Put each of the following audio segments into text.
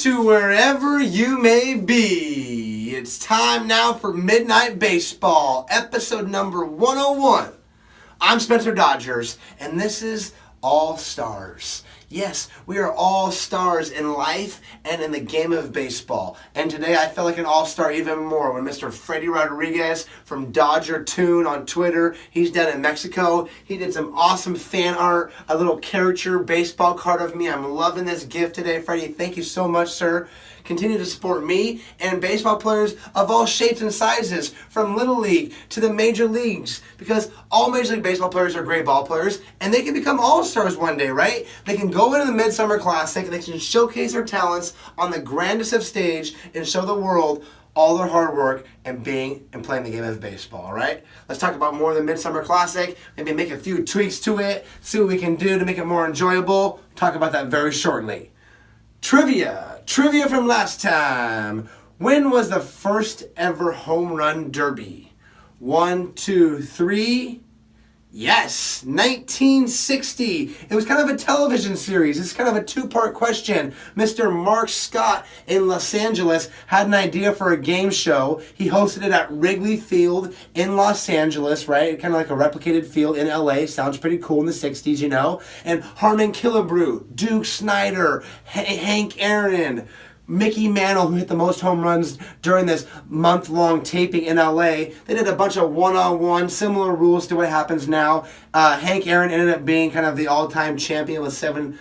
to wherever you may be. It's time now for Midnight Baseball, episode number 101. I'm Spencer Dodgers, and this is All Stars. Yes, we are all stars in life and in the game of baseball. And today I felt like an all-star even more when Mr. Freddie Rodriguez from Dodger Tune on Twitter, he's down in Mexico. He did some awesome fan art, a little caricature baseball card of me. I'm loving this gift today, Freddie. Thank you so much, sir. Continue to support me and baseball players of all shapes and sizes, from Little League to the major leagues, because all Major League Baseball players are great ball players, and they can become all-stars one day, right? They can go into the Midsummer Classic, and they can showcase their talents on the grandest of stage and show the world all their hard work and playing the game of baseball, all right? Let's talk about more of the Midsummer Classic, maybe make a few tweaks to it, see what we can do to make it more enjoyable. Talk about that very shortly. Trivia from last time. When was the first ever home run derby? 1, 2, 3. Yes, 1960. It was kind of a television series. It's kind of a two-part question. Mr. Mark Scott in Los Angeles had an idea for a game show. He hosted it at Wrigley Field in Los Angeles, right? Kind of like a replicated field in LA. Sounds pretty cool in the 60s, you know? And Harmon Killebrew, Duke Snider, Hank Aaron, Mickey Mantle, who hit the most home runs during this month-long taping in LA. They did a bunch of one-on-one, similar rules to what happens now. Hank Aaron ended up being kind of the all-time champion with 7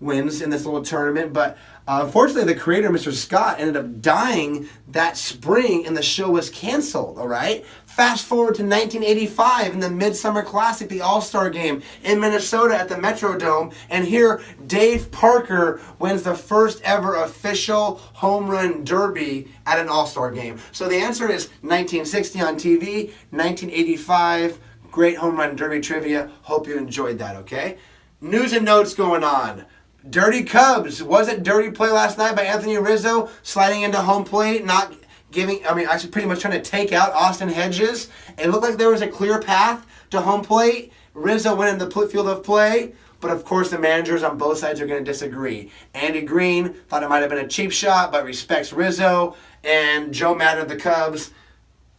wins in this little tournament. But unfortunately, the creator, Mr. Scott, ended up dying that spring, and the show was canceled, all right? Fast forward to 1985 in the Midsummer Classic, the All-Star Game in Minnesota at the Metrodome, and here Dave Parker wins the first ever official home run derby at an All-Star Game. So the answer is 1960 on TV, 1985, great home run derby trivia. Hope you enjoyed that, okay? News and notes going on. Dirty Cubs. Was it dirty play last night by Anthony Rizzo, sliding into home plate, actually pretty much trying to take out Austin Hedges? It looked like there was a clear path to home plate. Rizzo went in the field of play, but of course the managers on both sides are going to disagree. Andy Green thought it might have been a cheap shot, but respects Rizzo, and Joe Maddon of the Cubs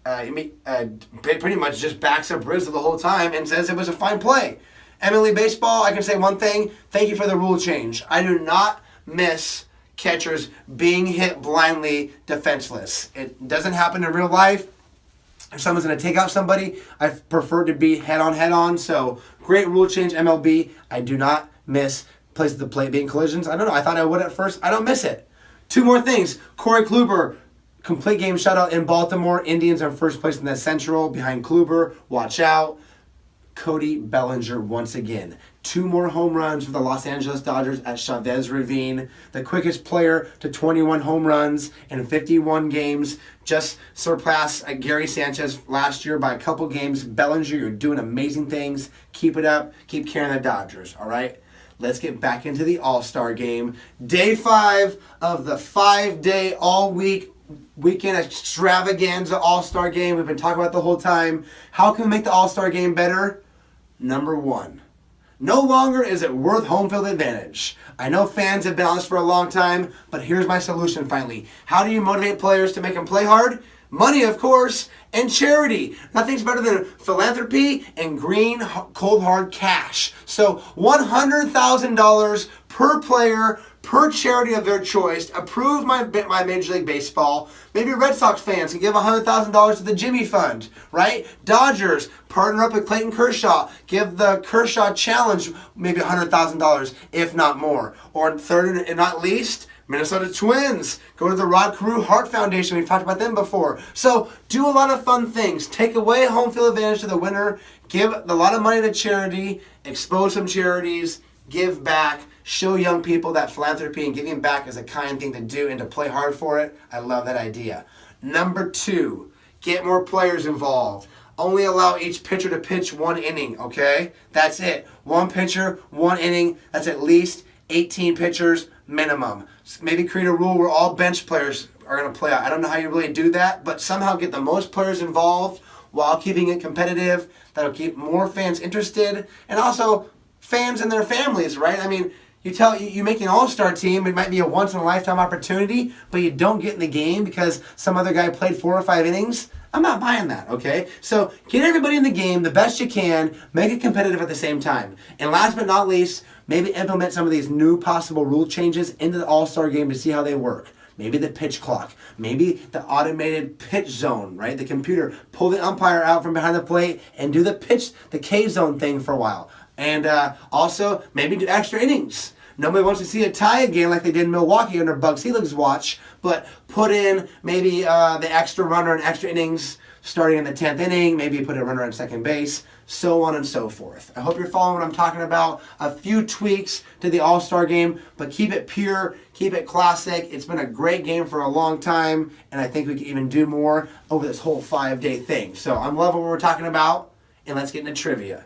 pretty much just backs up Rizzo the whole time and says it was a fine play. MLB Baseball, I can say one thing. Thank you for the rule change. I do not miss catchers being hit blindly defenseless. It doesn't happen in real life. If someone's going to take out somebody, I prefer to be head-on. So, great rule change, MLB. I do not miss places at the plate being collisions. I don't know. I thought I would at first. I don't miss it. 2 more things. Corey Kluber, complete game shutout in Baltimore. Indians are first place in the Central behind Kluber. Watch out. Cody Bellinger once again. 2 more home runs for the Los Angeles Dodgers at Chavez Ravine. The quickest player to 21 home runs in 51 games. Just surpassed Gary Sanchez last year by a couple games. Bellinger, you're doing amazing things. Keep it up. Keep carrying the Dodgers, all right? Let's get back into the All-Star Game. Day 5 of the 5-day all-week weekend extravaganza All-Star Game. We've been talking about the whole time. How can we make the All-Star Game better? Number 1. No longer is it worth home field advantage. I know fans have been on this for a long time, but here's my solution finally. How do you motivate players to make them play hard? Money, of course, and charity. Nothing's better than philanthropy and green, cold, hard cash. So $100,000 per player, per charity of their choice. Approve my Major League Baseball. Maybe Red Sox fans can give $100,000 to the Jimmy Fund, right? Dodgers, partner up with Clayton Kershaw. Give the Kershaw Challenge maybe $100,000, if not more. Or third and not least, Minnesota Twins. Go to the Rod Carew Heart Foundation. We've talked about them before. So do a lot of fun things. Take away home field advantage to the winner. Give a lot of money to charity. Expose some charities. Give back. Show young people that philanthropy and giving back is a kind thing to do and to play hard for it. I love that idea. Number 2, get more players involved. Only allow each pitcher to pitch 1 inning, okay? That's it. 1 pitcher, 1 inning. That's at least 18 pitchers minimum. Maybe create a rule where all bench players are going to play out. I don't know how you really do that, but somehow get the most players involved while keeping it competitive. That'll keep more fans interested, and also fans and their families, right? I mean, You make an all-star team, it might be a once-in-a-lifetime opportunity, but you don't get in the game because some other guy played 4 or 5 innings. I'm not buying that, okay? So get everybody in the game the best you can, make it competitive at the same time. And last but not least, maybe implement some of these new possible rule changes into the all-star game to see how they work. Maybe the pitch clock, maybe the automated pitch zone, right? The computer, pull the umpire out from behind the plate and do the K zone thing for a while. And also, maybe do extra innings. Nobody wants to see a tie again like they did in Milwaukee under Bug Selig's watch, but put in maybe the extra runner and extra innings starting in the 10th inning, maybe put a runner on second base, so on and so forth. I hope you're following what I'm talking about. A few tweaks to the All-Star game, but keep it pure, keep it classic. It's been a great game for a long time, and I think we can even do more over this whole 5-day thing. So I'm loving what we're talking about, and let's get into trivia.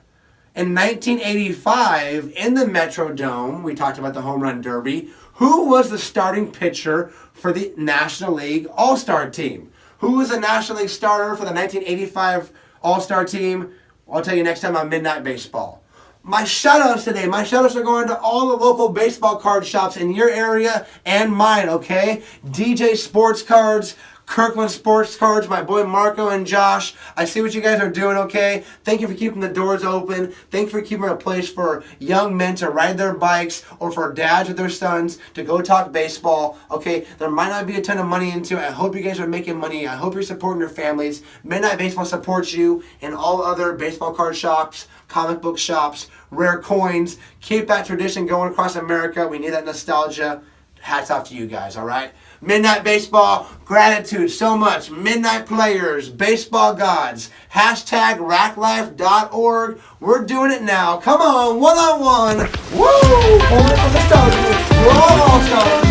In 1985, in the Metrodome, we talked about the Home Run Derby. Who was the starting pitcher for the National League All-Star team? Who was the National League starter for the 1985 All-Star team? I'll tell you next time on Midnight Baseball. My shout-outs today, are going to all the local baseball card shops in your area and mine, okay? DJ Sports Cards, Kirkland Sports Cards, my boy Marco and Josh. I see what you guys are doing, okay? Thank you for keeping the doors open. Thank you for keeping a place for young men to ride their bikes or for dads with their sons to go talk baseball, okay? There might not be a ton of money into it. I hope you guys are making money. I hope you're supporting your families. Midnight Baseball supports you and all other baseball card shops, comic book shops, rare coins. Keep that tradition going across America. We need that nostalgia. Hats off to you guys, all right? Midnight Baseball, gratitude so much. Midnight Players, baseball gods. Hashtag Raklife.org. We're doing it now. Come on, one-on-one. Woo! Hold it for the stars. We're all stars.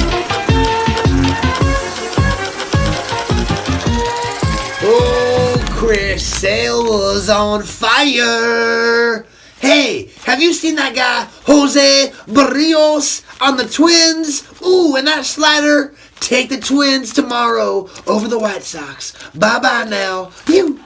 Oh, Chris Sale was on fire. Hey, have you seen that guy, Jose Barrios, on the Twins? Ooh, and that slider. Take the Twins tomorrow over the White Sox. Bye-bye now. You.